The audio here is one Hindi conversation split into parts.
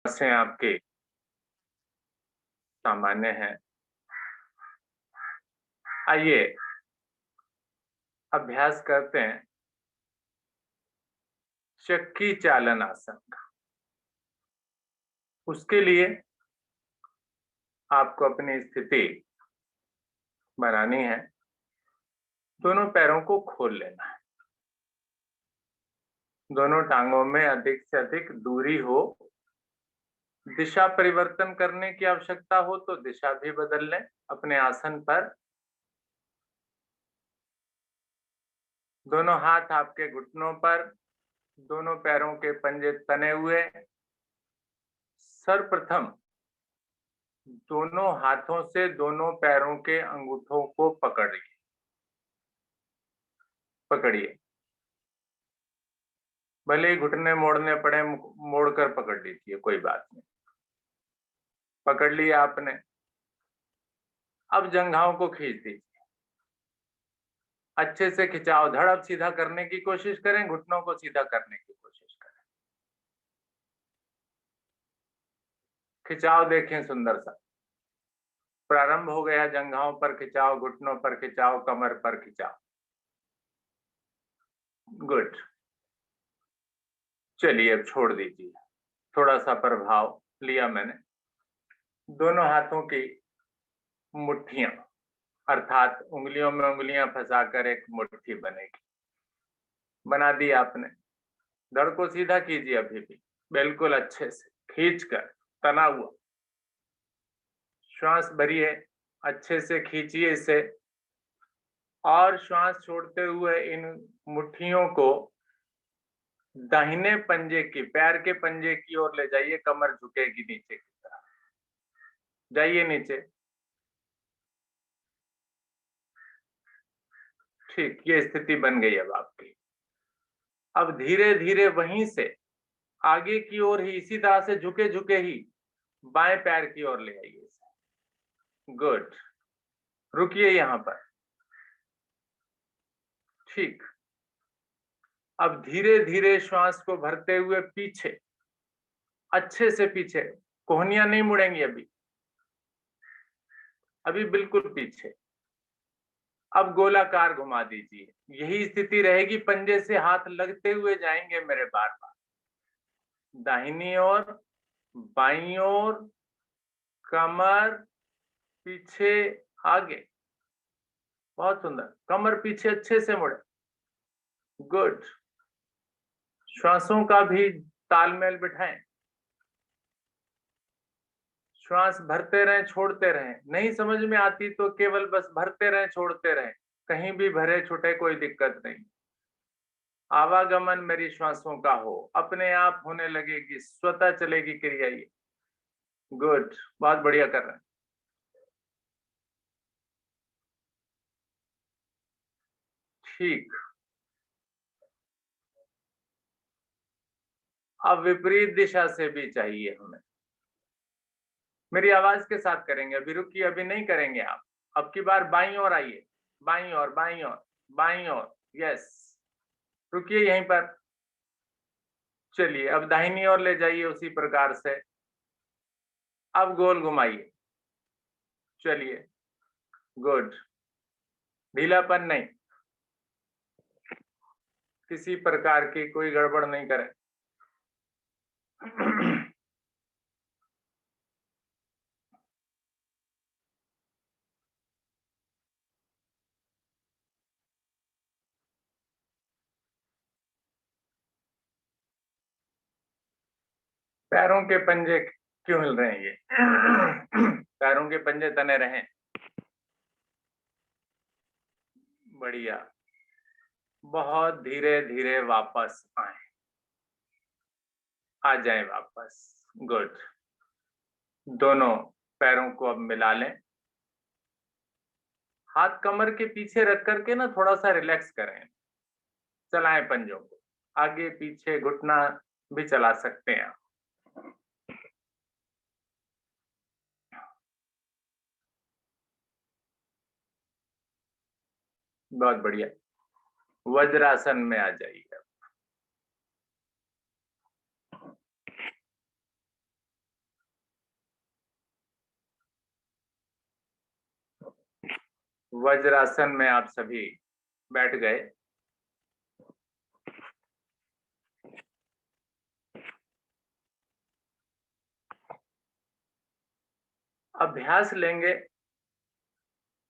से आपके सामान्य है। आइए अभ्यास करते हैं चक्की चालन आसन का। उसके लिए आपको अपनी स्थिति बनानी है। दोनों पैरों को खोल लेना है। दोनों टांगों में अधिक से अधिक दूरी हो। दिशा परिवर्तन करने की आवश्यकता हो तो दिशा भी बदल लें अपने आसन पर। दोनों हाथ आपके घुटनों पर, दोनों पैरों के पंजे तने हुए। सर्वप्रथम दोनों हाथों से दोनों पैरों के अंगूठों को पकड़िए। भले ही घुटने मोड़ने पड़े, मोड़कर पकड़ लीजिए, कोई बात नहीं। पकड़ लिया आपने। अब जंघाओं को खींच दीजिए। अच्छे से खिंचाव, धड़ अब सीधा करने की कोशिश करें, घुटनों को सीधा करने की कोशिश करें। खिंचाव देखें सुंदर सा। प्रारंभ हो गया जंघाओं पर खिंचाव, घुटनों पर खिंचाव, कमर पर खिंचाव। गुड। चलिए अब छोड़ दीजिए। थोड़ा सा प्रभाव लिया मैंने। दोनों हाथों की मुट्ठियां, अर्थात उंगलियों में उंगलियां फंसाकर एक मुट्ठी बनेगी। बना दी आपने। धड़ को सीधा कीजिए, अभी भी बिल्कुल अच्छे से खींचकर, तना हुआ। श्वास भरिए, अच्छे से खींचिए इसे, और श्वास छोड़ते हुए इन मुट्ठियों को दाहिने पंजे की, पैर के पंजे की ओर ले जाइए। कमर झुकेगी नीचे की तरफ। जाइए नीचे। ठीक, ये स्थिति बन गई अब आपकी। अब धीरे धीरे वहीं से आगे की ओर ही, इसी तरह से झुके झुके ही बाएं पैर की ओर ले आइए। गुड। रुकिए यहां पर। ठीक। अब धीरे धीरे श्वास को भरते हुए पीछे, अच्छे से पीछे। कोहनियां नहीं मुड़ेंगी अभी, अभी बिल्कुल पीछे। अब गोलाकार घुमा दीजिए। यही स्थिति रहेगी, पंजे से हाथ लगते हुए जाएंगे मेरे बार बार। दाहिनी ओर, बाईं ओर, कमर पीछे, आगे। बहुत सुंदर। कमर पीछे अच्छे से मुड़े। गुड। श्वासों का भी तालमेल बिठाएं। श्वास भरते रहें, छोड़ते रहें। नहीं समझ में आती तो केवल बस भरते रहें, छोड़ते रहें। कहीं भी भरे छुटे, कोई दिक्कत नहीं। आवागमन मेरी श्वासों का हो, अपने आप होने लगेगी, स्वतः चलेगी क्रिया ये। गुड, बहुत बढ़िया कर रहे हैं। ठीक। अब विपरीत दिशा से भी चाहिए हमें। मेरी आवाज के साथ करेंगे। अभी रुकिए, अभी नहीं करेंगे आप। अब की बार बाईं ओर आइए। बाईं ओर, बाईं ओर, बाईं ओर। यस। रुकिए यहीं पर। चलिए अब दाहिनी ओर ले जाइए उसी प्रकार से। अब गोल घुमाइए। चलिए। गुड। ढीलापन नहीं, किसी प्रकार की कोई गड़बड़ नहीं करें। पैरों के पंजे क्यों हिल रहे हैं ये? पैरों के पंजे तने रहें। बढ़िया। बहुत धीरे धीरे वापस आए। आ जाएं वापस। गुड। दोनों पैरों को अब मिला लें। हाथ कमर के पीछे रख करके ना थोड़ा सा रिलैक्स करें। चलाएं पंजों को आगे पीछे, घुटना भी चला सकते हैं। बहुत बढ़िया। वज्रासन में आ जाइए। वज्रासन में आप सभी बैठ गए। अभ्यास लेंगे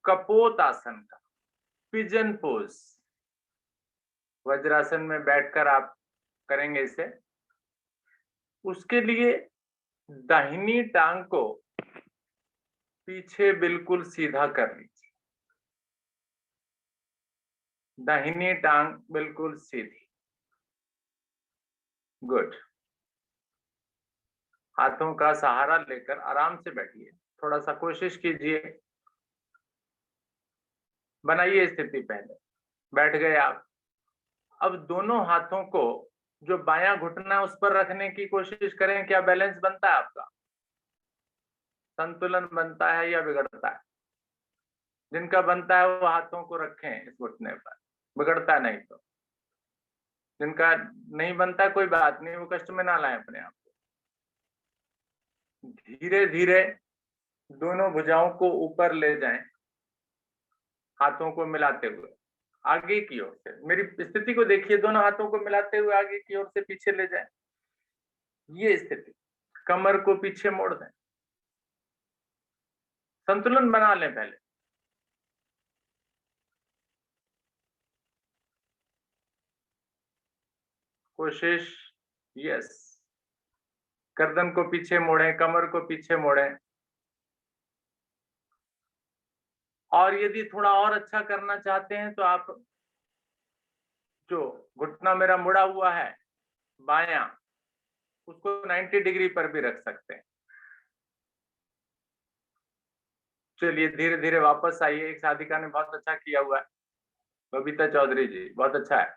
कपोत आसन का, पिजन पोज। वज्रासन में बैठकर आप करेंगे इसे। उसके लिए दाहिनी टांग को पीछे बिल्कुल सीधा कर लीजिए। दाहिनी टांग बिल्कुल सीधी। गुड। हाथों का सहारा लेकर आराम से बैठिए। थोड़ा सा कोशिश कीजिए, बनाइए स्थिति। पहले बैठ गए आप। अब दोनों हाथों को जो बायां घुटना है उस पर रखने की कोशिश करें। क्या बैलेंस बनता है आपका? संतुलन बनता है या बिगड़ता है? जिनका बनता है वो हाथों को रखें इस घुटने पर, बिगड़ता नहीं तो। जिनका नहीं बनता कोई बात नहीं, वो कष्ट में ना लाएं अपने आप को। धीरे धीरे दोनों भुजाओं को ऊपर ले जाएं, हाथों को मिलाते हुए आगे की ओर से। मेरी स्थिति को देखिए, दोनों हाथों को मिलाते हुए आगे की ओर से पीछे ले जाएं। ये स्थिति। कमर को पीछे मोड़ दें। संतुलन बना लें पहले। कोशिश। यस। गर्दन को पीछे मोड़ें, कमर को पीछे मोड़ें। और यदि थोड़ा और अच्छा करना चाहते हैं तो आप जो घुटना मेरा मुड़ा हुआ है बायां, उसको 90 डिग्री पर भी रख सकते हैं। चलिए धीरे धीरे वापस आइए। एक साधिका ने बहुत अच्छा किया हुआ है, बबीता चौधरी जी, बहुत अच्छा है।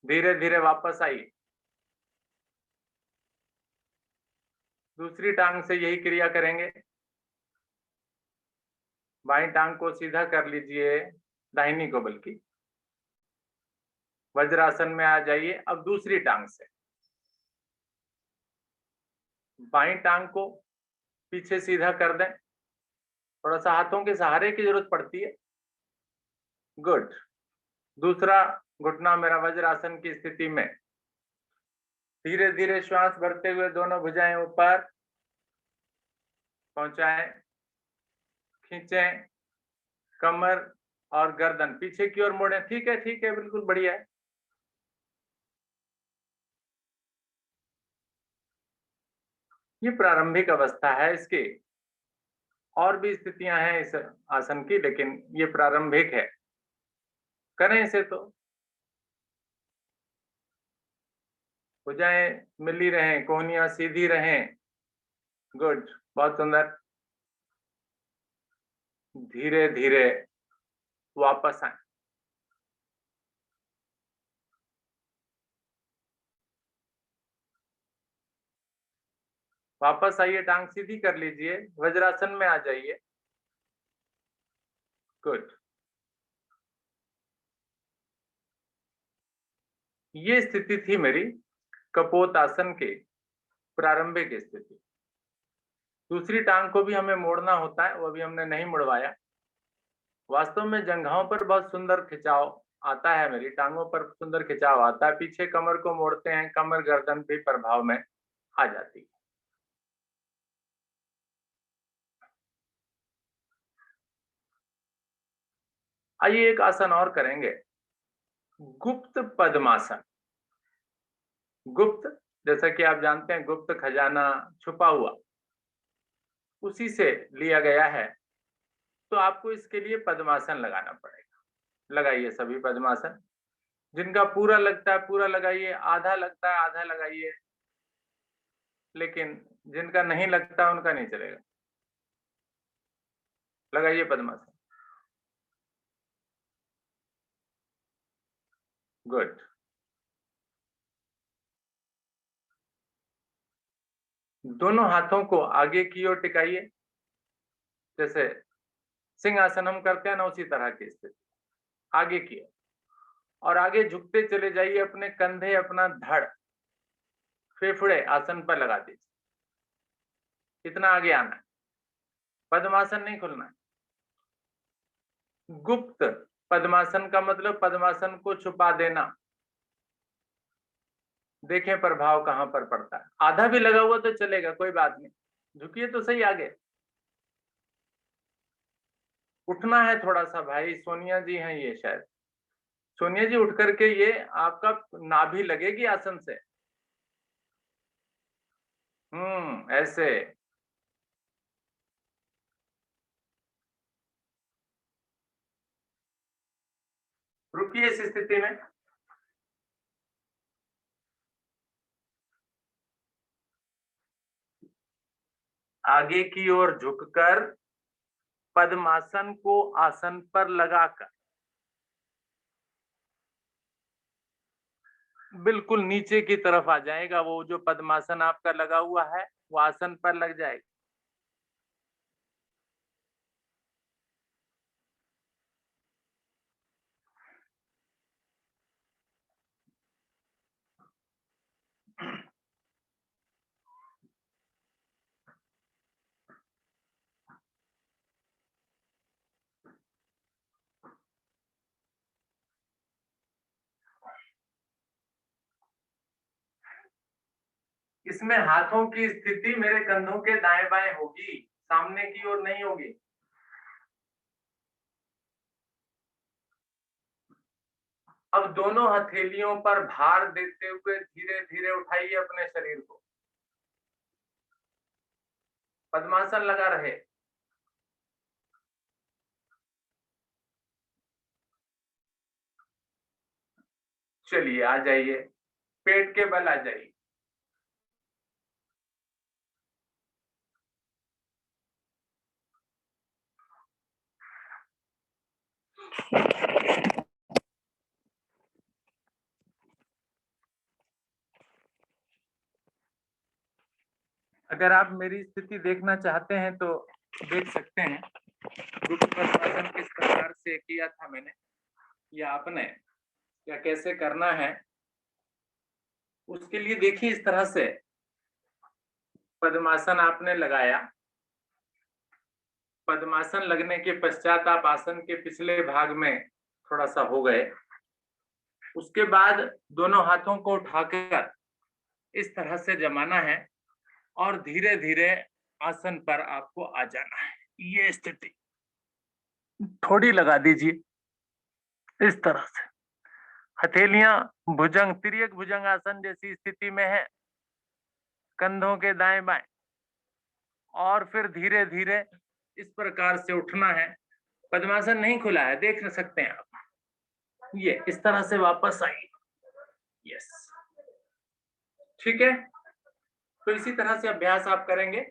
धीरे धीरे वापस आइए। दूसरी टांग से यही क्रिया करेंगे। बाईं टांग को सीधा कर लीजिए, दाहिनी को बल्कि। वज्रासन में आ जाइए। अब दूसरी टांग से बाईं टांग को पीछे सीधा कर दें। थोड़ा सा हाथों के सहारे की जरूरत पड़ती है। गुड। दूसरा घुटना मेरा वज्रासन की स्थिति में। धीरे धीरे श्वास भरते हुए दोनों भुजाएं ऊपर पहुंचाएं, खींचें। कमर और गर्दन पीछे की ओर मोड़ें। ठीक है, ठीक है, बिल्कुल बढ़िया है। ये प्रारंभिक अवस्था है इसकी। और भी स्थितियां हैं इस आसन की, लेकिन ये प्रारंभिक है। करें इसे तो। भुजाएं मिली रहें, कोहनियां सीधी रहें। गुड, बहुत सुंदर। धीरे धीरे वापस आए। वापस आइए, टांग सीधी कर लीजिए, वज्रासन में आ जाइए। गुड। ये स्थिति थी मेरी कपोत आसन की प्रारंभिक स्थिति। दूसरी टांग को भी हमें मोड़ना होता है, वो भी हमने नहीं मुड़वाया। वास्तव में जंघाओं पर बहुत सुंदर खिंचाव आता है, मेरी टांगों पर सुंदर खिंचाव आता है। पीछे कमर को मोड़ते हैं, कमर गर्दन भी प्रभाव में आ जाती है। आइए एक आसन और करेंगे, गुप्त पद्मासन। गुप्त, जैसा कि आप जानते हैं, गुप्त खजाना, छुपा हुआ, उसी से लिया गया है। तो आपको इसके लिए पद्मासन लगाना पड़ेगा। लगाइए सभी पद्मासन। जिनका पूरा लगता है पूरा लगाइए, आधा लगता है आधा लगाइए, लेकिन जिनका नहीं लगता उनका नहीं चलेगा। लगाइए पद्मासन। गुड। दोनों हाथों को आगे की ओर टिकाइए। जैसे सिंहासन हम करते हैं ना, उसी तरह की स्थिति आगे की ओर। और आगे झुकते चले जाइए। अपने कंधे, अपना धड़, फेफड़े आसन पर लगा दीजिए। इतना आगे आना है, पद्मासन नहीं खुलना है। गुप्त पद्मासन का मतलब पद्मासन को छुपा देना। देखें प्रभाव कहां पर पड़ता है। आधा भी लगा हुआ तो चलेगा, कोई बात नहीं, झुकिए तो सही आगे। उठना है थोड़ा सा भाई। सोनिया जी हैं ये शायद। सोनिया जी उठ करके, ये आपका नाभि लगेगी आसन से। ऐसे। रुकिए इस स्थिति में। आगे की ओर झुककर पद्मासन को आसन पर लगाकर बिल्कुल नीचे की तरफ आ जाएगा। वो जो पद्मासन आपका लगा हुआ है वो आसन पर लग जाएगा। इसमें हाथों की स्थिति मेरे कंधों के दाएं बाएं होगी, सामने की ओर नहीं होगी। अब दोनों हथेलियों पर भार देते हुए धीरे धीरे उठाइए अपने शरीर को। पद्मासन लगा रहे। चलिए आ जाइए, पेट के बल आ जाइए। अगर आप मेरी स्थिति देखना चाहते हैं तो देख सकते हैं। गुप्त पद्मासन किस प्रकार से किया था मैंने या आपने, या कैसे करना है, उसके लिए देखिए इस तरह से पद्मासन आपने लगाया। पद्मासन लगने के पश्चात आप आसन के पिछले भाग में थोड़ा सा हो गए। उसके बाद दोनों हाथों को उठाकर इस तरह से जमाना है और धीरे धीरे आसन पर आपको आ जाना है। ये स्थिति थोड़ी लगा दीजिए इस तरह से। हथेलियां भुजंग, तिर्यक भुजंग आसन जैसी स्थिति में है, कंधों के दाएं बाएं, और फिर धीरे धीरे इस प्रकार से उठना है। पद्मासन नहीं खुला है, देख सकते हैं आप। ये इस तरह से वापस आइए। यस, ठीक है। तो इसी तरह से अभ्यास आप करेंगे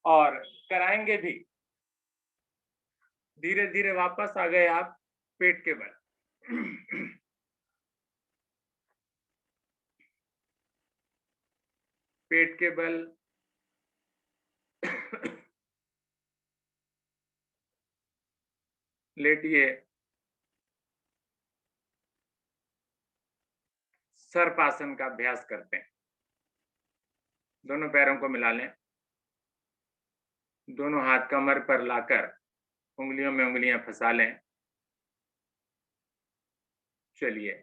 और कराएंगे भी। धीरे धीरे वापस आ गए आप पेट के बल। पेट के बल। लेटिए। सर्पासन का अभ्यास करते हैं। दोनों पैरों को मिला लें, दोनों हाथ कमर पर लाकर उंगलियों में उंगलियां फंसा लें। चलिए,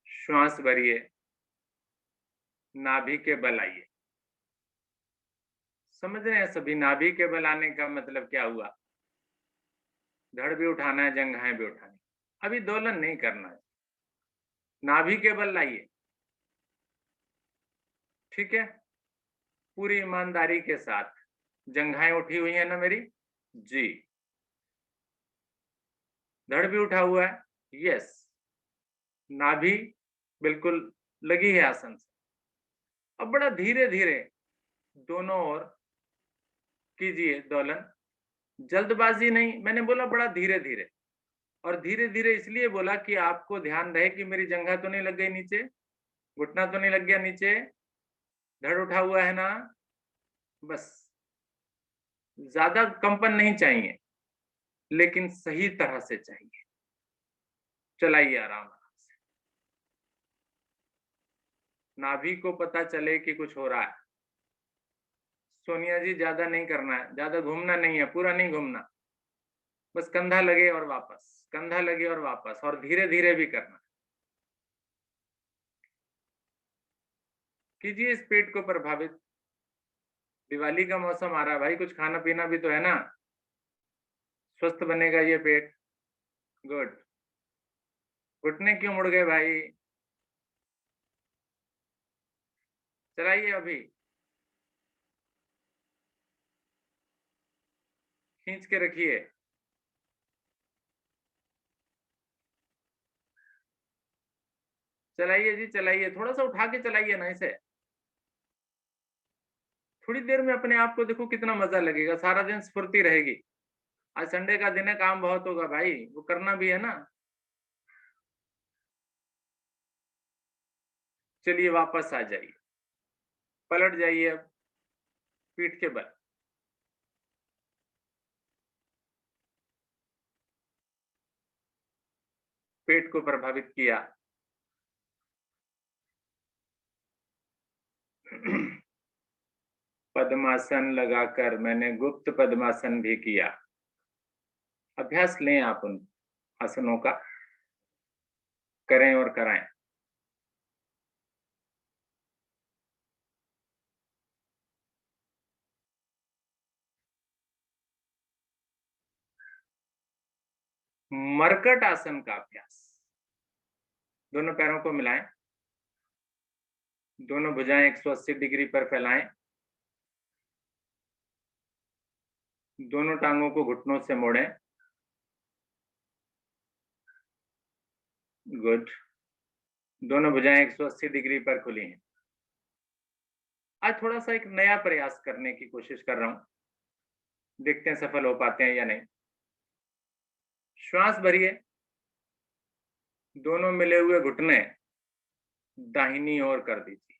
श्वास भरिए, नाभि के बल आइए। समझ रहे हैं सभी, नाभि के बल आने का मतलब क्या हुआ? धड़ भी उठाना है, जंघाएं भी उठानी। अभी दोलन नहीं करना है, नाभि के बल लाइए। ठीक है, पूरी ईमानदारी के साथ। जंघाएं उठी हुई है ना मेरी? जी। धड़ भी उठा हुआ है? यस। नाभि बिल्कुल लगी है आसन से। अब बड़ा धीरे धीरे दोनों ओर कीजिए दोलन। जल्दबाजी नहीं, मैंने बोला बड़ा धीरे धीरे। और धीरे धीरे इसलिए बोला कि आपको ध्यान रहे कि मेरी जंघा तो नहीं लग गई नीचे, घुटना तो नहीं लग गया नीचे, धड़ उठा हुआ है ना। बस, ज्यादा कंपन नहीं चाहिए, लेकिन सही तरह से चाहिए। चलाइए आराम आराम से। नाभि को पता चले कि कुछ हो रहा है। सोनिया जी ज्यादा नहीं करना है, ज्यादा घूमना नहीं है, पूरा नहीं घूमना। बस कंधा लगे और वापस, कंधा लगे और वापस, और धीरे धीरे भी करना। कीजिए इस पेट को प्रभावित। दिवाली का मौसम आ रहा है भाई, कुछ खाना पीना भी तो है ना, स्वस्थ बनेगा ये पेट। गुड। घुटने क्यों मुड़ गए भाई? चलाइए अभी, खींच के रखिए। चलाइए जी, चलाइए, थोड़ा सा उठा के चलाइए ना इसे। थोड़ी देर में अपने आप को देखो कितना मजा लगेगा, सारा दिन स्फूर्ति रहेगी। आज संडे का दिन है, काम बहुत होगा भाई, वो करना भी है ना। चलिए वापस आ जाइए, पलट जाइए अब पीठ के बल। पेट को प्रभावित किया। पद्मासन लगाकर मैंने गुप्त पद्मासन भी किया। अभ्यास लें आप उन आसनों का, करें और कराएं। मरकट आसन का अभ्यास। दोनों पैरों को मिलाएं, दोनों भुजाएं 180 डिग्री पर फैलाएं, दोनों टांगों को घुटनों से मोड़ें। गुड। दोनों भुजाएं 180 डिग्री पर खुली हैं। आज थोड़ा सा एक नया प्रयास करने की कोशिश कर रहा हूं, देखते हैं सफल हो पाते हैं या नहीं। श्वास भरिए, दोनों मिले हुए घुटने दाहिनी ओर कर दीजिए।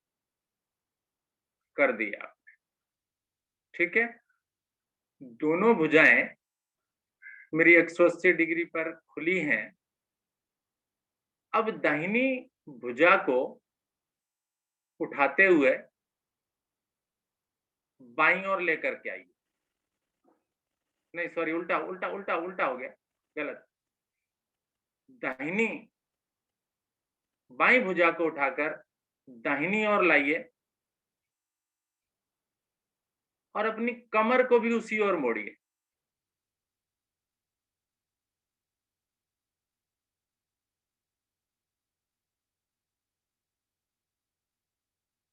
कर दिया, ठीक है। दोनों भुजाएं मेरी 180 डिग्री पर खुली हैं। अब दाहिनी भुजा को उठाते हुए बाईं ओर लेकर के आइए। नहीं सॉरी, उल्टा उल्टा उल्टा उल्टा हो गया, गलत। दाहिनी बाईं भुजा को उठाकर दाहिनी ओर लाइए और अपनी कमर को भी उसी ओर मोड़िए।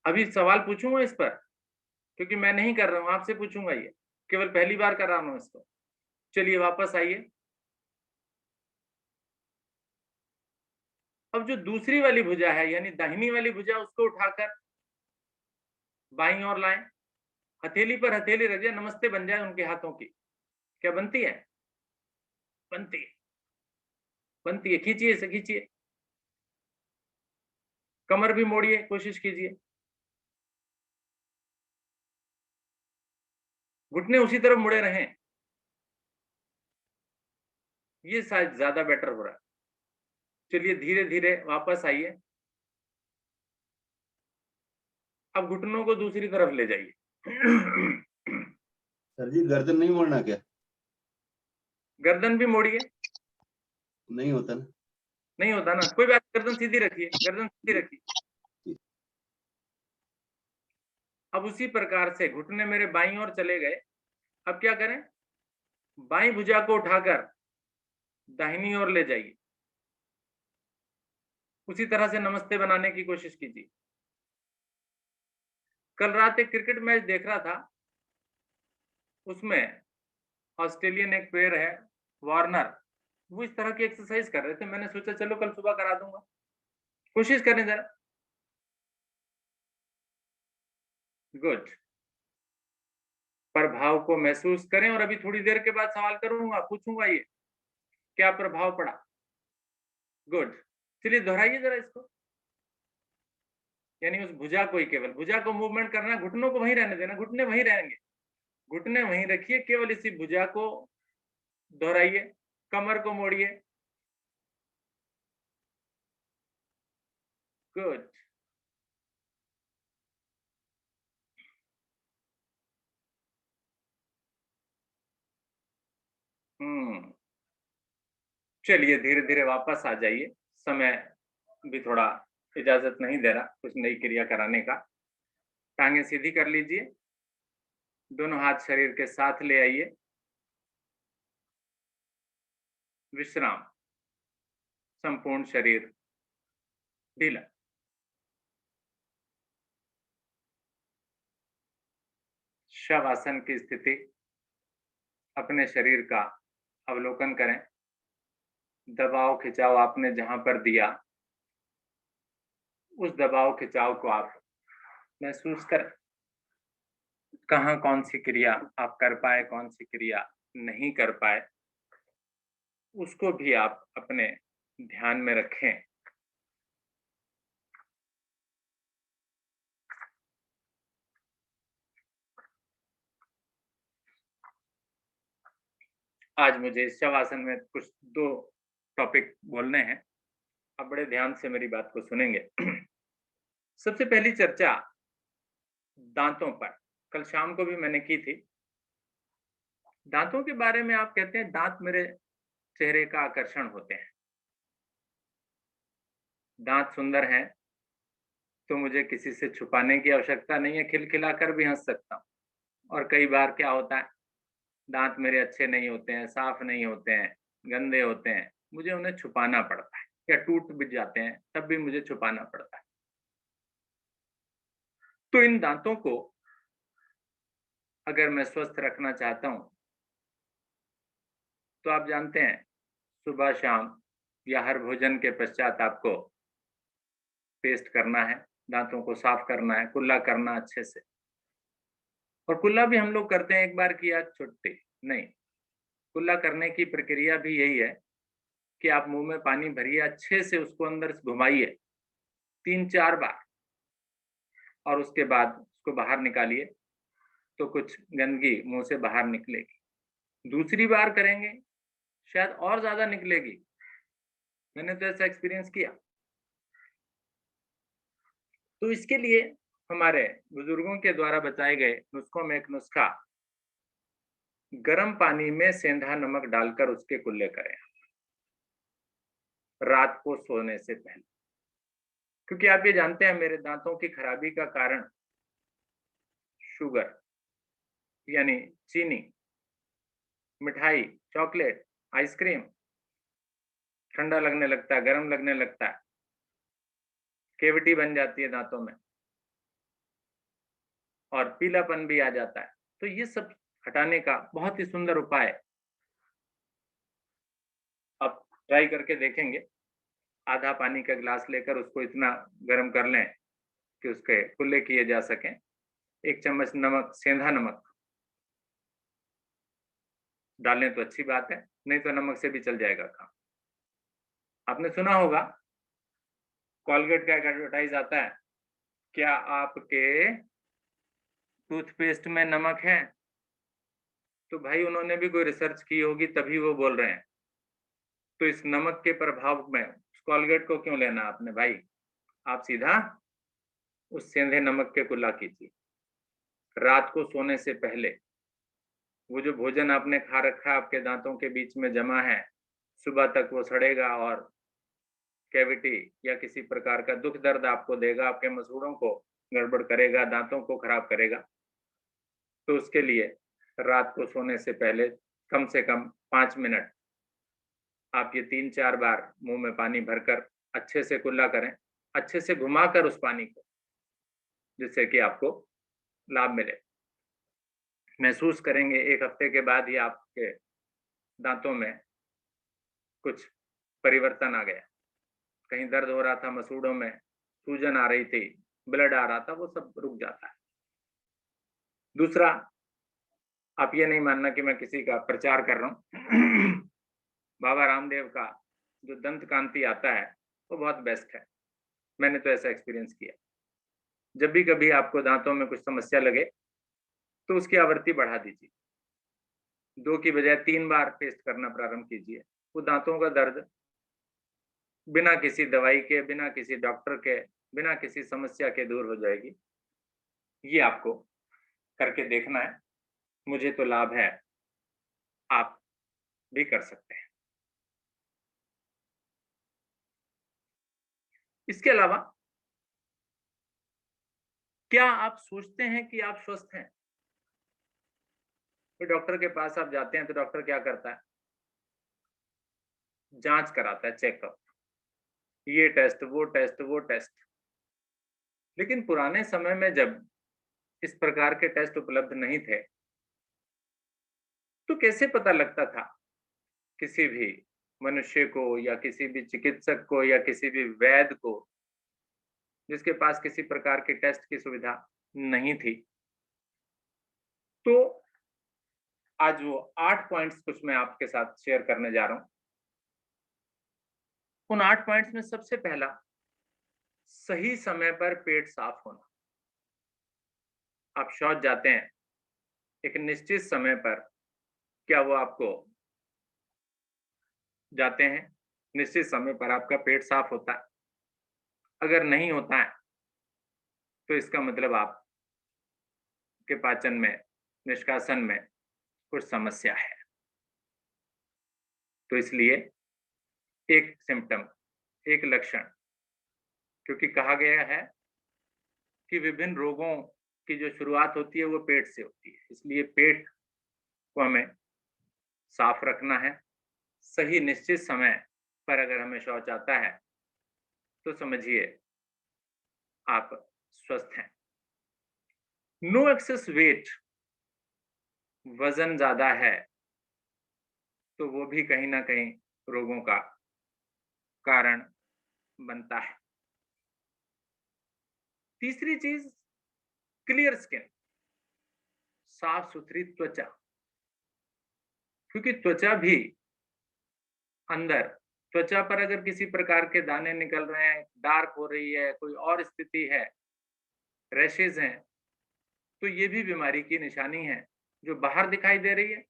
अभी सवाल पूछूंगा इस पर, क्योंकि मैं नहीं कर रहा हूं, आपसे पूछूंगा, ये केवल पहली बार कर रहा हूं इसको। चलिए वापस आइए। अब जो दूसरी वाली भुजा है, यानी दाहिनी वाली भुजा, उसको उठाकर बाईं ओर लाएं। हथेली पर हथेली रख दिया, नमस्ते बन जाए उनके हाथों की। क्या बनती है? बनती है, बनती है। खींचिए इसे, खींचिए। कमर भी मोड़िए, कोशिश कीजिए। घुटने उसी तरफ मुड़े रहें, ये शायद ज्यादा बेटर हो रहा है। चलिए धीरे धीरे वापस आइए। अब घुटनों को दूसरी तरफ ले जाइए। सर जी गर्दन नहीं मोड़ना क्या? गर्दन भी मोड़िए। नहीं होता ना। नहीं होता ना, कोई बात, गर्दन सीधी रखिए, गर्दन सीधी रखिए। अब उसी प्रकार से घुटने मेरे बाईं ओर चले गए। अब क्या करें? बाईं भुजा को उठाकर दाहिनी ओर ले जाइए। उसी तरह से नमस्ते बनाने की कोशिश कीजिए। कल रात एक क्रिकेट मैच देख रहा था, उसमें ऑस्ट्रेलियन एक प्लेयर है वार्नर, वो इस तरह की एक्सरसाइज कर रहे थे। मैंने सोचा चलो कल सुबह करा दूंगा, कोशिश करें जरा। गुड। प्रभाव को महसूस करें, और अभी थोड़ी देर के बाद सवाल करूंगा, पूछूंगा ये क्या प्रभाव पड़ा। गुड। चलिए दोहराइए जरा इसको, यानी उस भुजा को ही, केवल भुजा को मूवमेंट करना, घुटनों को वहीं रहने देना, घुटने वहीं रहेंगे। घुटने वहीं रखिए, केवल इसी भुजा को दोहराइए, कमर को मोड़िए। गुड। चलिए धीरे धीरे वापस आ जाइए, समय भी थोड़ा इजाजत नहीं दे रहा कुछ नई क्रिया कराने का। टांगे सीधी कर लीजिए, दोनों हाथ शरीर के साथ ले आइए, विश्राम, संपूर्ण शरीर ढीला। शवासन की स्थिति, अपने शरीर का अवलोकन करें। दबाव खिंचाव आपने जहां पर दिया, उस दबाव खिंचाव को आप महसूस करें। कहाँ कौन सी क्रिया आप कर पाए, कौन सी क्रिया नहीं कर पाए, उसको भी आप अपने ध्यान में रखें। आज मुझे इस शवासन में कुछ 2 टॉपिक बोलने हैं, आप बड़े ध्यान से मेरी बात को सुनेंगे। सबसे पहली चर्चा दांतों पर, कल शाम को भी मैंने की थी। दांतों के बारे में आप कहते हैं दांत मेरे चेहरे का आकर्षण होते हैं। दांत सुंदर हैं तो मुझे किसी से छुपाने की आवश्यकता नहीं है, खिलखिलाकर भी हंस सकता हूं। और कई बार क्या होता है, दांत मेरे अच्छे नहीं होते हैं, साफ नहीं होते हैं, गंदे होते हैं, मुझे उन्हें छुपाना पड़ता है, या टूट भी जाते हैं तब भी मुझे छुपाना पड़ता है। तो इन दांतों को अगर मैं स्वस्थ रखना चाहता हूं तो आप जानते हैं सुबह शाम या हर भोजन के पश्चात आपको पेस्ट करना है, दांतों को साफ करना है, कुल्ला करना अच्छे से। और कुल्ला भी हम लोग करते हैं, एक बार किया छुट्टी नहीं। कुल्ला करने की प्रक्रिया भी यही है कि आप मुंह में पानी भरिए, अच्छे से उसको अंदर घुमाइए 3-4 बार, और उसके बाद उसको बाहर निकालिए तो कुछ गंदगी मुंह से बाहर निकलेगी। दूसरी बार करेंगे शायद और ज्यादा निकलेगी, मैंने तो ऐसा एक्सपीरियंस किया। तो इसके लिए हमारे बुजुर्गों के द्वारा बताए गए नुस्खों में एक नुस्खा, गर्म पानी में सेंधा नमक डालकर उसके कुल्ले करें रात को सोने से पहले। क्योंकि आप ये जानते हैं मेरे दांतों की खराबी का कारण शुगर यानी चीनी, मिठाई, चॉकलेट, आइसक्रीम, ठंडा लगने लगता है, गर्म लगने लगता है, केविटी बन जाती है दांतों में और पीलापन भी आ जाता है। तो ये सब हटाने का बहुत ही सुंदर उपाय आप ट्राई करके देखेंगे। आधा पानी का गिलास लेकर उसको इतना गर्म कर लें कि उसके कुल्ले किए जा सकें। 1 चम्मच नमक, सेंधा नमक डालें तो अच्छी बात है, नहीं तो नमक से भी चल जाएगा काम। आपने सुना होगा कोलगेट का एक एडवर्टाइज आता है, क्या आपके टूथपेस्ट में नमक है? तो भाई उन्होंने भी कोई रिसर्च की होगी तभी वो बोल रहे हैं। तो इस नमक के प्रभाव में कोलगेट को क्यों लेना आपने भाई? आप सीधा उस सेंधे नमक के कुल्ला कीजिए रात को सोने से पहले। वो जो भोजन आपने खा रखा है आपके दांतों के बीच में जमा है, सुबह तक वो सड़ेगा और कैविटी या किसी प्रकार का दुख दर्द आपको देगा, आपके मसूड़ों को गड़बड़ करेगा, दांतों को खराब करेगा। तो उसके लिए रात को सोने से पहले कम से कम 5 मिनट आप ये 3-4 बार मुंह में पानी भरकर अच्छे से कुल्ला करें, अच्छे से घुमाकर उस पानी को, जिससे कि आपको लाभ मिले। महसूस करेंगे 1 हफ्ते के बाद ही आपके दांतों में कुछ परिवर्तन आ गया। कहीं दर्द हो रहा था मसूड़ों में, सूजन आ रही थी, ब्लड आ रहा था, वो सब रुक जाता है। दूसरा, आप ये नहीं मानना कि मैं किसी का प्रचार कर रहा हूँ। बाबा रामदेव का जो दंत कांति आता है वो बहुत बेस्ट है, मैंने तो ऐसा एक्सपीरियंस किया। जब भी कभी आपको दांतों में कुछ समस्या लगे तो उसकी आवृत्ति बढ़ा दीजिए, 2 की बजाय 3 बार पेस्ट करना प्रारंभ कीजिए। वो दांतों का दर्द बिना किसी दवाई के, बिना किसी डॉक्टर के, बिना किसी समस्या के दूर हो जाएगी। ये आपको करके देखना है, मुझे तो लाभ है, आप भी कर सकते हैं। इसके अलावा क्या आप सोचते हैं कि आप स्वस्थ हैं? तो डॉक्टर के पास आप जाते हैं तो डॉक्टर क्या करता है? जांच कराता है, चेकअप, ये टेस्ट, वो टेस्ट, वो टेस्ट। लेकिन पुराने समय में जब इस प्रकार के टेस्ट उपलब्ध नहीं थे, तो कैसे पता लगता था किसी भी मनुष्य को या किसी भी चिकित्सक को या किसी भी वैद्य को जिसके पास किसी प्रकार की टेस्ट की सुविधा नहीं थी? तो आज वो 8 पॉइंट्स कुछ मैं आपके साथ शेयर करने जा रहा हूं। उन 8 पॉइंट्स में सबसे पहला, सही समय पर पेट साफ होना। आप शौच जाते हैं एक निश्चित समय पर, क्या वो आपको जाते हैं निश्चित समय पर आपका पेट साफ होता है? अगर नहीं होता है तो इसका मतलब आपके पाचन में, निष्कासन में कुछ समस्या है। तो इसलिए एक सिम्पटम, एक लक्षण, क्योंकि कहा गया है कि विभिन्न रोगों की जो शुरुआत होती है वो पेट से होती है, इसलिए पेट को हमें साफ रखना है। सही निश्चित समय पर अगर हमें शौच आता है तो समझिए आप स्वस्थ हैं। नो एक्सेस वेट, वजन ज्यादा है तो वो भी कहीं ना कहीं रोगों का कारण बनता है। तीसरी चीज, क्लियर स्किन, साफ सुथरी त्वचा, क्योंकि त्वचा भी अंदर, त्वचा पर अगर किसी प्रकार के दाने निकल रहे हैं, डार्क हो रही है, कोई और स्थिति है, रैशेज हैं, तो ये भी बीमारी की निशानी है। जो बाहर दिखाई दे रही है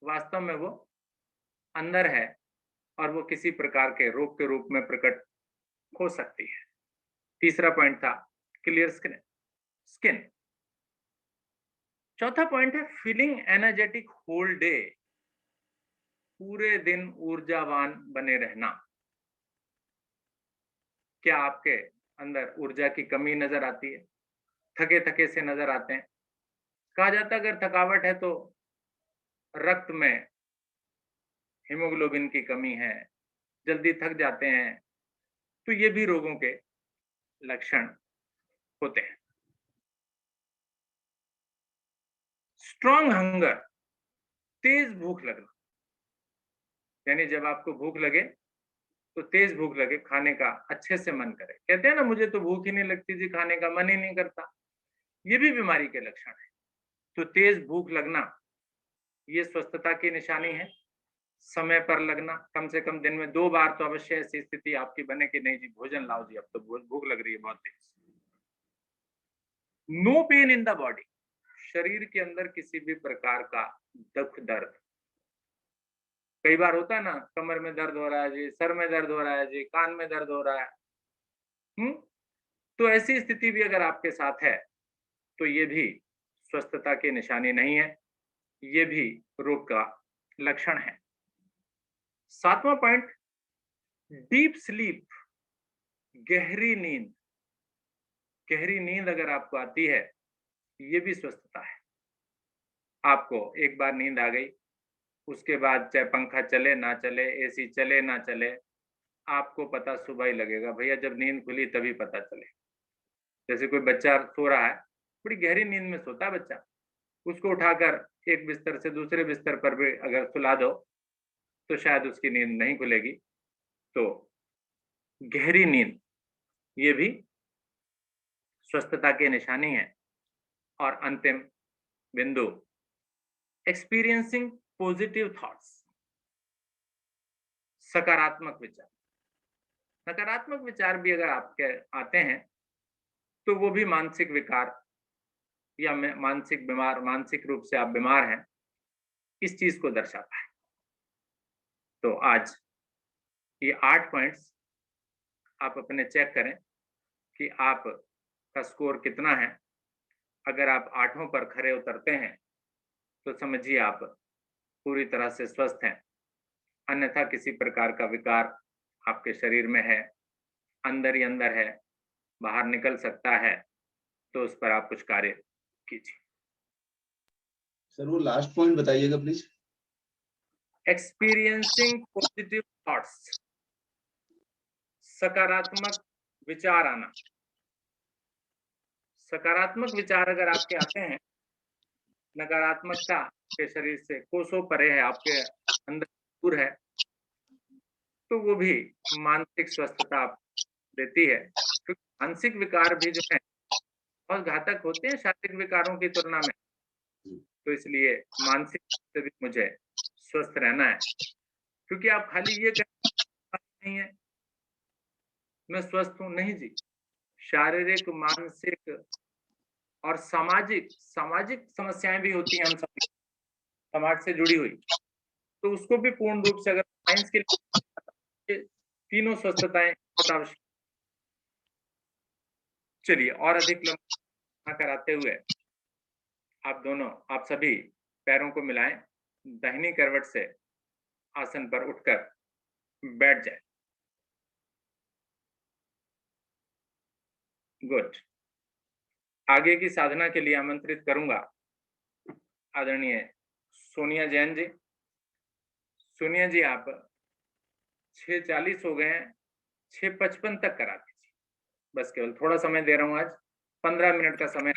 वास्तव में वो अंदर है और वो किसी प्रकार के रोग के रूप में प्रकट हो सकती है। तीसरा पॉइंट था क्लियर स्किन स्किन। चौथा पॉइंट है फीलिंग एनर्जेटिक होल डे, पूरे दिन ऊर्जावान बने रहना। क्या आपके अंदर ऊर्जा की कमी नजर आती है? थके थके से नजर आते हैं? कहा जाता है अगर थकावट है तो रक्त में हीमोग्लोबिन की कमी है, जल्दी थक जाते हैं, तो ये भी रोगों के लक्षण होते हैं। स्ट्रॉन्ग हंगर, तेज भूख लगना, यानी जब आपको भूख लगे तो तेज भूख लगे, खाने का अच्छे से मन करे। कहते हैं ना मुझे तो भूख ही नहीं लगती जी, खाने का मन ही नहीं करता, ये भी बीमारी के लक्षण है। तो तेज भूख लगना ये स्वस्थता की निशानी है। समय पर लगना, कम से कम दिन में 2 बार तो अवश्य ऐसी स्थिति आपकी बने कि नहीं जी भोजन लाओ जी, अब तो भूख लग रही है बहुत तेज। No pain in the body, शरीर के अंदर किसी भी प्रकार का दुख दर्द। कई बार होता है ना, कमर में दर्द हो रहा है जी, सर में दर्द हो रहा है जी, कान में दर्द हो रहा है। हम्म, तो ऐसी स्थिति भी अगर आपके साथ है तो ये भी स्वस्थता की निशानी नहीं है, ये भी रोग का लक्षण है। सातवां पॉइंट, डीप स्लीप, गहरी नींद। गहरी नींद अगर आपको आती है ये भी स्वस्थता है। आपको एक बार नींद आ गई, उसके बाद चाहे पंखा चले ना चले, एसी चले ना चले, आपको पता सुबह ही लगेगा भैया, जब नींद खुली तभी पता चले। जैसे कोई बच्चा सो रहा है, बड़ी गहरी नींद में सोता है बच्चा, उसको उठाकर एक बिस्तर से दूसरे बिस्तर पर भी अगर सुला दो तो शायद उसकी नींद नहीं खुलेगी। तो गहरी नींद ये भी स्वस्थता की निशानी है। और अंतिम बिंदु, एक्सपीरियंसिंग पॉजिटिव थॉट्स, सकारात्मक विचार। नकारात्मक विचार भी अगर आपके आते हैं तो वो भी मानसिक विकार या मानसिक रूप से आप बीमार हैं, इस चीज को दर्शाता है। तो आज ये 8 पॉइंट्स आप अपने चेक करें कि आप का स्कोर कितना है। अगर आप 8 पर खरे उतरते हैं तो समझिए आप पूरी तरह से स्वस्थ हैं, अन्यथा किसी प्रकार का विकार आपके शरीर में है, अंदर ही अंदर है, बाहर निकल सकता है, तो उस पर आप कुछ कार्य कीजिए। सर वो लास्ट पॉइंट बताइएगा प्लीज। एक्सपीरियंसिंग पॉजिटिव थॉट्स, सकारात्मक विचार आना। सकारात्मक विचार अगर आपके आते हैं, नकारात्मकता के शरीर से कोसों परे है, आपके अंदर दूर है, तो वो भी मानसिक स्वस्थता देती है। क्योंकि मानसिक विकार भी जो है बहुत घातक होते हैं शारीरिक विकारों की तुलना में। तो इसलिए मानसिक से भी मुझे स्वस्थ रहना है, क्योंकि आप खाली ये नहीं है मैं स्वस्थ हूं, नहीं जी। शारीरिक, मानसिक और सामाजिक सामाजिक समस्याएं भी होती हैं हम सभी, समाज से जुड़ी हुई, तो उसको भी पूर्ण रूप से अगर साइंस के लिए तीनों स्वस्थताएं बहुत आवश्यक। चलिए और अधिक लंबा कराते हुए आप सभी पैरों को मिलाएं, दाहिनी करवट से आसन पर उठकर बैठ जाए। गुड। आगे की साधना के लिए आमंत्रित करूंगा आदरणीय सोनिया जैन जी। सोनिया जी, आप 6:40 हो गए हैं, 6:55 तक करा दीजिए। बस केवल थोड़ा समय दे रहा हूं, आज 15 मिनट का समय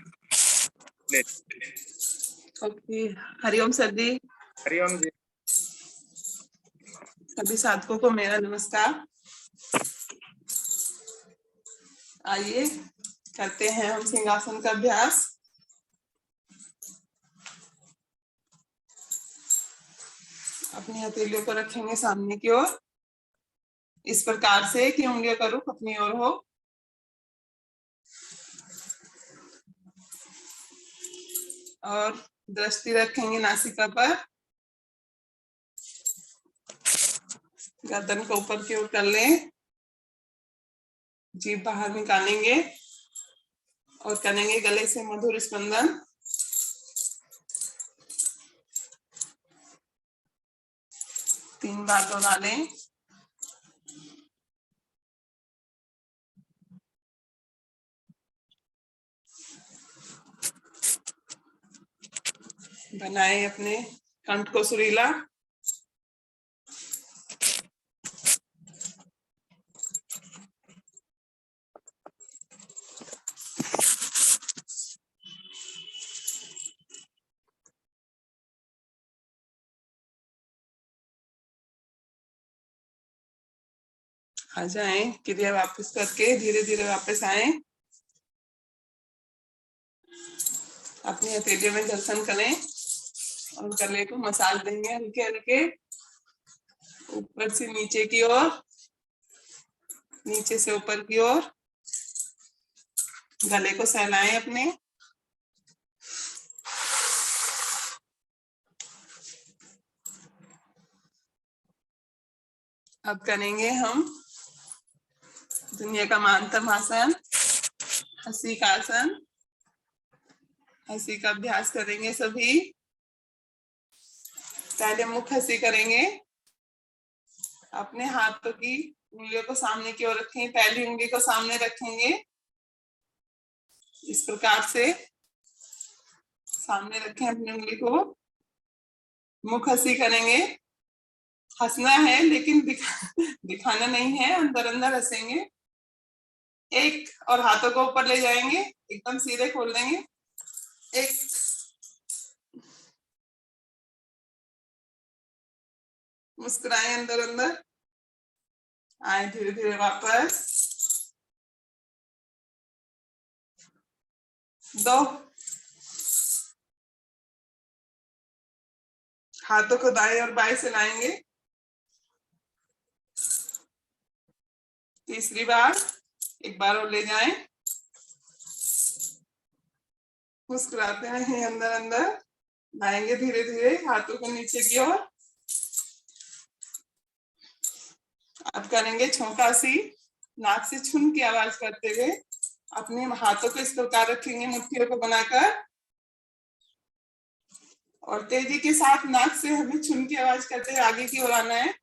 ले। ओके, हरिओम सर जी। हरिओम जी। सभी साधकों को मेरा नमस्कार। आइए करते हैं हम सिंहासन का अभ्यास। अपनी हथेलियों को रखेंगे सामने की ओर, इस प्रकार से कि उंगलियों का रुख अपनी ओर हो। और दृष्टि रखेंगे नासिका पर, गर्दन को ऊपर की ओर कर लें, जीभ बाहर निकालेंगे और करेंगे गले से मधुर स्पंदन। तीन बार दोहरा लें। बनाए अपने कंठ को सुरीला। आ जाएं, क्रिया वापस करके धीरे धीरे वापस आए। अपनी हथेलियों में दर्शन करें और गले को मसाज देंगे हल्के हल्के, ऊपर से नीचे की ओर, नीचे से ऊपर की ओर। गले को सहलाएं अपने। अब करेंगे हम दुनिया का महानतम आसन, हंसी का आसन। हंसी का अभ्यास करेंगे सभी। पहले मुख हंसी करेंगे। अपने हाथों की उंगलियों को सामने की ओर रखें, पहली उंगली को सामने रखेंगे इस प्रकार से। सामने रखें अपनी उंगली को, मुख हंसी करेंगे। हंसना है लेकिन दिखाना नहीं है, अंदर अंदर हंसेंगे। एक, और हाथों को ऊपर ले जाएंगे, एकदम सीधे खोल देंगे। एक, मुस्कुराएं अंदर अंदर, आए धीरे धीरे वापस। दो, हाथों को दाएं और बाएं से लाएंगे। तीसरी बार, एक बार और ले जाएं। मुस्कुराते रहें अंदर अंदर, लाएंगे धीरे धीरे हाथों को नीचे की ओर। अब करेंगे छोंकासी, नाक से छुन की आवाज करते हुए। अपने हाथों को इस प्रकार रखेंगे मुट्ठियों को बनाकर, और तेजी के साथ नाक से हमें छुन की आवाज करते हुए आगे की ओर आना है।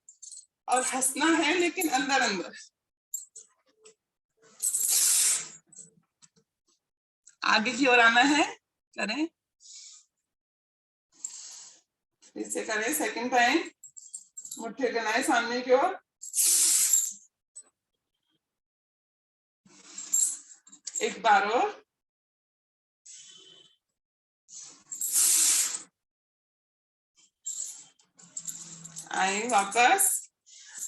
और हंसना है लेकिन अंदर अंदर। आगे की ओर आना है, करें, फिर से करें। सेकंड टाइम मुट्ठी बनाए सामने की ओर, एक बार और, आए वापस।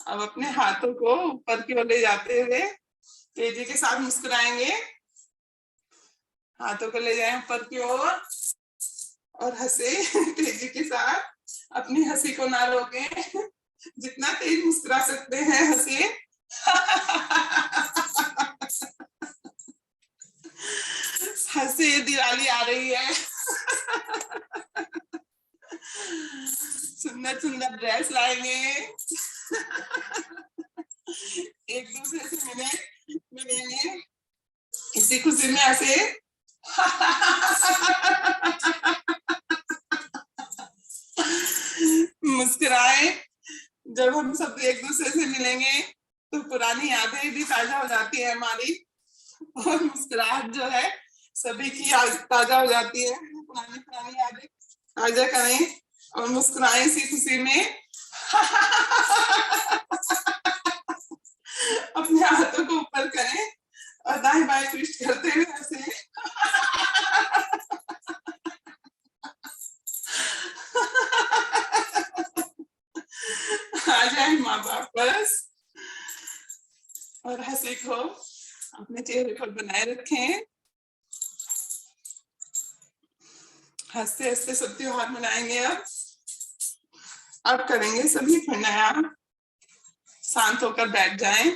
अब अपने हाथों को ऊपर की ओर ले जाते हुए तेजी के साथ मुस्कुराएंगे, हाथों को ले जाएं ऊपर की ओर और हंसे तेजी के साथ, अपनी हंसी को ना रोकें, जितना तेज मुस्कुरा सकते हैं हंसे। हंसे, दिवाली आ रही है। सुंदर सुंदर ड्रेस लाएंगे, एक दूसरे से मिलेंगे, इसी खुशी में हंसे। मुस्कुराए। जब हम सब एक दूसरे से मिलेंगे तो पुरानी यादें भी ताजा हो जाती है हमारी, और मुस्कुराहट जो है सभी की ताजा हो जाती है। पुरानी पुरानी यादें ताजा करें और मुस्कुराएं इसी खुशी में। अपने हाथों को ऊपर करें और दाएं बाएं ट्विस्ट करते हुए हंसे। आ जाए माँ बाप बस, और हंसी को अपने चेहरे पर बनाए रखें। हंसते हंसते सब त्योहार मनाएंगे। अब करेंगे सभी प्राणायाम, शांत होकर बैठ जाएं।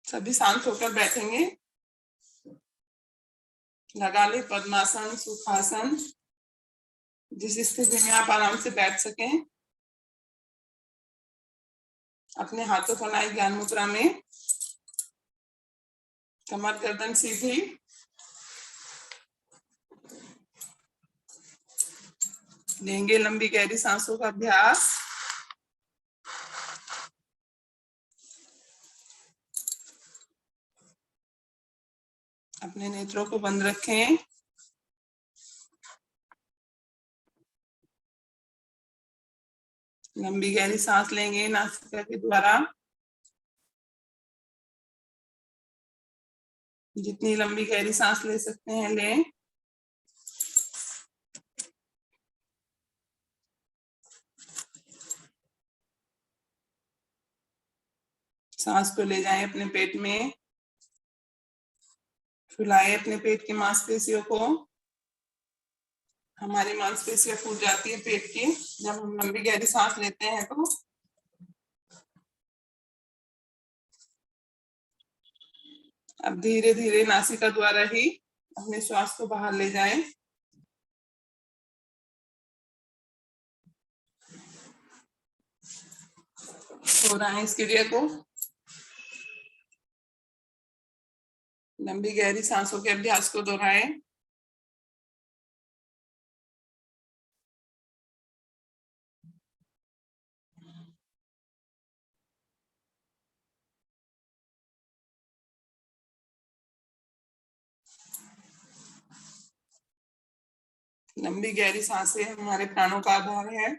सभी शांत होकर बैठेंगे, लगा ले पद्मासन, सुखासन, जिस स्थिति में आप आराम से बैठ सकें। अपने हाथों को लाए ज्ञान मुद्रा में, कमर गर्दन सीधी, लेंगे लंबी गहरी सांसों का अभ्यास। अपने नेत्रों को बंद रखें। लंबी गहरी सांस लेंगे नासिका के द्वारा। जितनी लंबी गहरी सांस ले सकते हैं लें। सांस को ले जाएं अपने पेट में, फुलाए अपने पेट की मांसपेशियों को। हमारी मांसपेशियां फूल जाती है पेट की जब हम लंबी गहरी सांस लेते हैं तो। अब धीरे धीरे नासिका द्वारा ही अपने श्वास को बाहर ले जाएं। हो रहा है इस क्रिया को। लंबी गहरी सांसों के अभ्यास को दोहराएं। लंबी गहरी सांसें हमारे प्राणों का आधार है।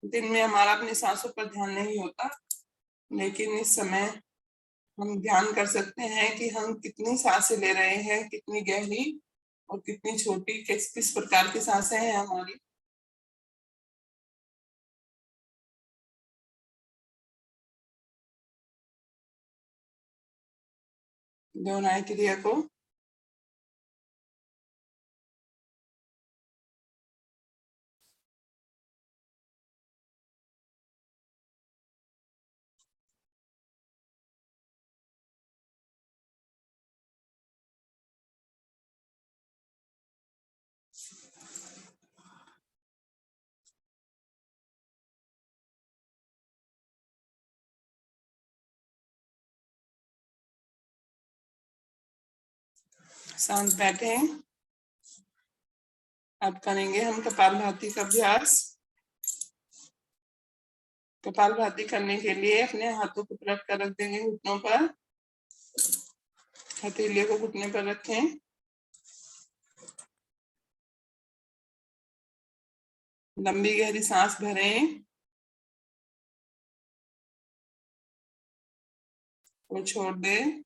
दिन में हमारा अपनी सांसों पर ध्यान नहीं होता, लेकिन इस समय हम ध्यान कर सकते हैं कि हम कितनी सांसें ले रहे हैं, कितनी गहरी और कितनी छोटी, किस किस प्रकार की सांसें हैं हमारी। दोहराएं क्रिया को। शांत बैठे। अब करेंगे हम कपालभाति का अभ्यास। कपालभाति करने के लिए अपने हाथों को पलट कर रख देंगे घुटनों पर। हथेलियों को घुटने पर रखें। लंबी गहरी सांस भरें और छोड़ दें।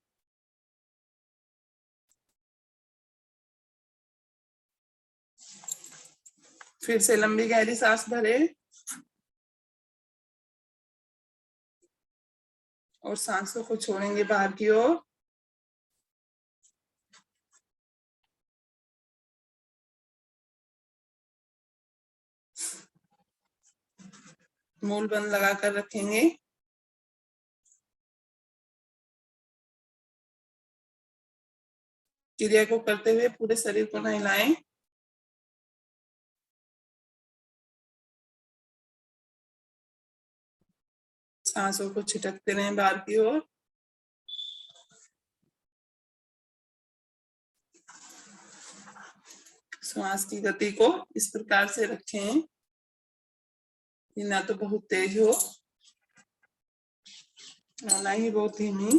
फिर से लंबी गहरी सांस भरें और सांसों को छोड़ेंगे बाहर की ओर। मूल बंद लगाकर रखेंगे। क्रिया को करते हुए पूरे शरीर को न हिलाएं। सांसों को छिटकते रहें बाहर की ओर। श्वास की गति को इस प्रकार से रखें कि ना तो बहुत तेज हो और ना ही बहुत धीमी।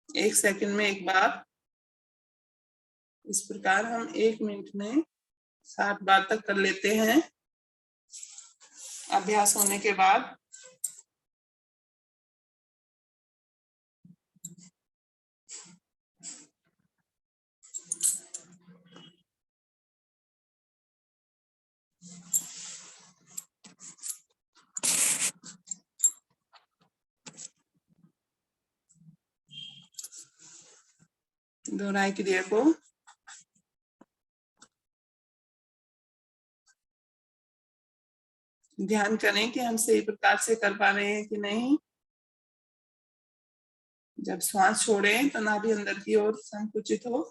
एक सेकंड में एक बार। इस प्रकार हम 1 मिनट में 60 बार तक कर लेते हैं अभ्यास होने के बाद। दोहराई क्रिया को। ध्यान करें कि हम सही प्रकार से कर पा रहे हैं कि नहीं। जब श्वास छोड़ें तो नाभि अंदर की ओर संकुचित हो।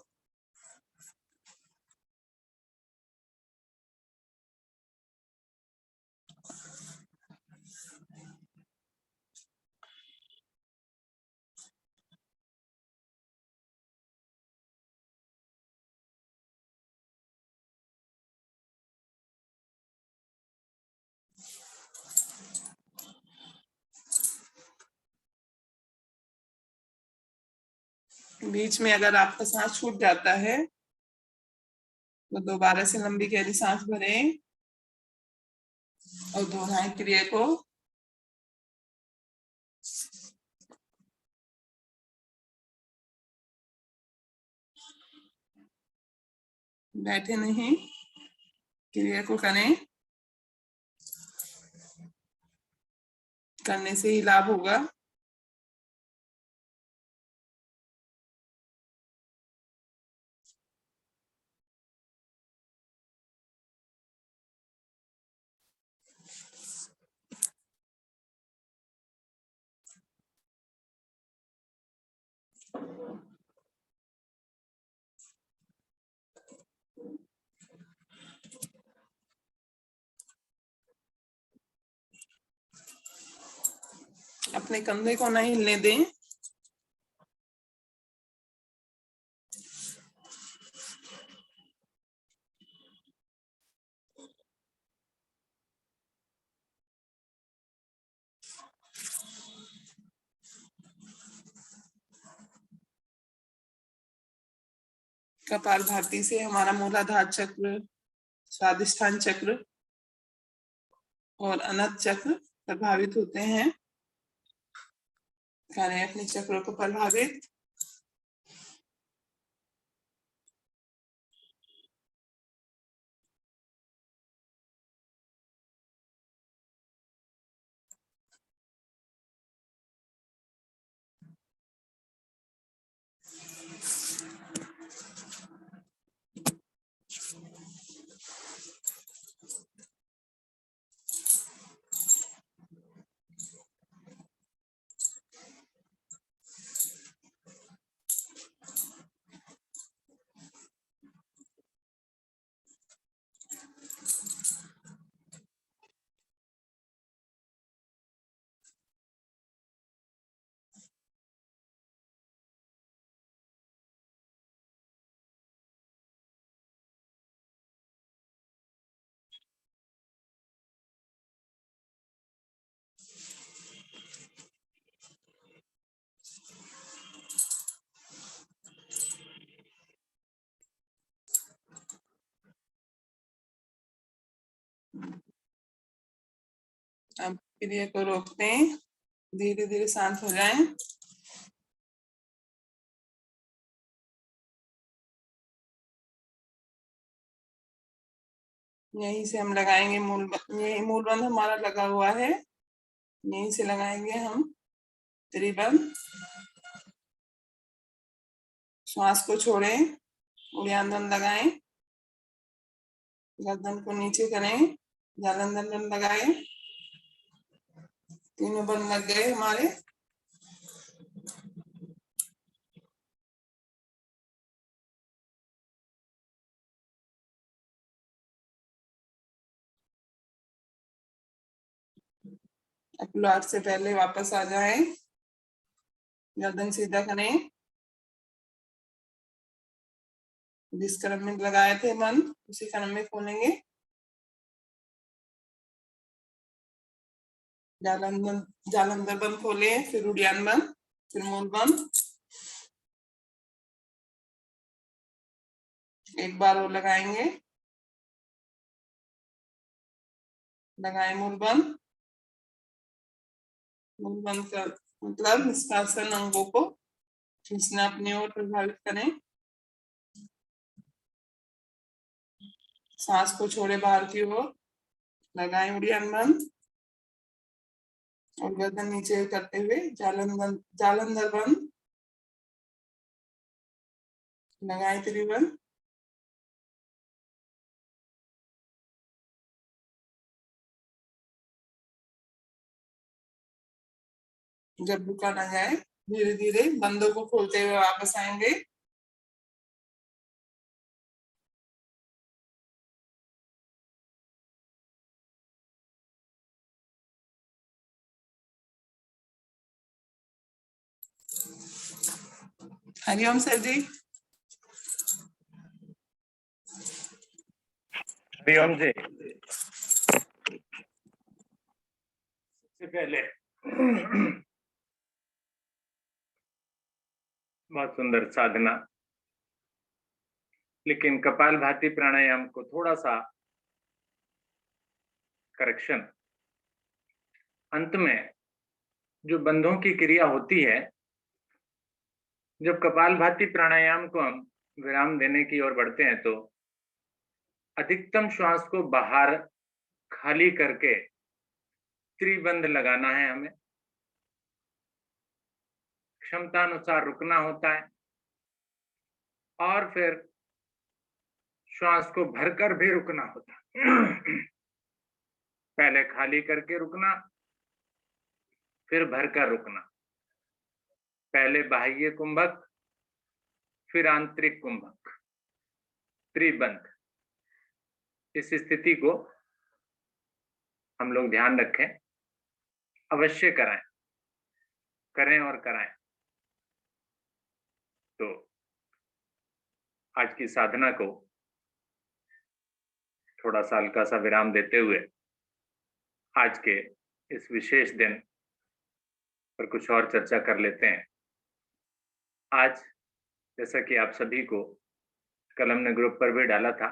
बीच में अगर आपका सांस छूट जाता है तो दोबारा से लंबी गहरी सांस भरें और दोहराएं क्रिया को। बैठे नहीं, क्रिया को करें। करने से ही लाभ होगा। अपने कंधे को नहीं हिलने दें। कपालभाति से हमारा मूलाधार चक्र, स्वादिष्ठान चक्र और अनत चक्र प्रभावित होते हैं। करें अपने चक्रों को प्रभावित। अब क्रिया को रोकते हैं, धीरे धीरे शांत हो जाएं। यहीं से हम लगाएंगे यही मूलबंध हमारा लगा हुआ है, यहीं से लगाएंगे हम त्रिबंध। श्वास को छोड़ें, उड़ियान लगाएं, गर्दन को नीचे करें, जालंधर बंद लगाएं। तीनों बंद लग गए हमारे। अपलाट से पहले वापस आ जाएं, गर्दन सीधा करें। जिस क्रम में लगाए थे बंद, उसी क्रम में खोलेंगे। जालंधर बंद खोले, फिर उड़ियान बंद, फिर मूल बंद। एक बार और लगाएंगे, लगाए मूल बंद। मूल बंद का मतलब निष्कासन अंगों को खींचना अपनी ओर प्रभावित करें। सांस को छोड़े बाहर की ओर, लगाए उड़ियान बंद और गर्दन नीचे करते हुए जालंधर बंद, लगाए त्रिबंध। जब रुका ना जाए, धीरे धीरे बंदों को खोलते हुए वापस आएंगे। हरिओम सर जी। हरिओम जी। सबसे पहले बहुत सुंदर साधना, लेकिन कपालभाति प्राणायाम को थोड़ा सा करेक्शन। अंत में जो बंधों की क्रिया होती है, जब कपालभाति प्राणायाम को हम विराम देने की ओर बढ़ते हैं तो अधिकतम श्वास को बाहर खाली करके त्रिबंध लगाना है। हमें क्षमता अनुसार रुकना होता है और फिर श्वास को भरकर भी रुकना होता है। पहले खाली करके रुकना, फिर भरकर रुकना। पहले बाह्य कुंभक, फिर आंतरिक कुंभक, त्रिबंध। इस स्थिति को हम लोग ध्यान रखें, अवश्य कराएं, करें और कराएं। तो आज की साधना को थोड़ा सा हल्का सा विराम देते हुए आज के इस विशेष दिन पर कुछ और चर्चा कर लेते हैं। आज जैसा कि आप सभी को कलम ने ग्रुप पर भी डाला था,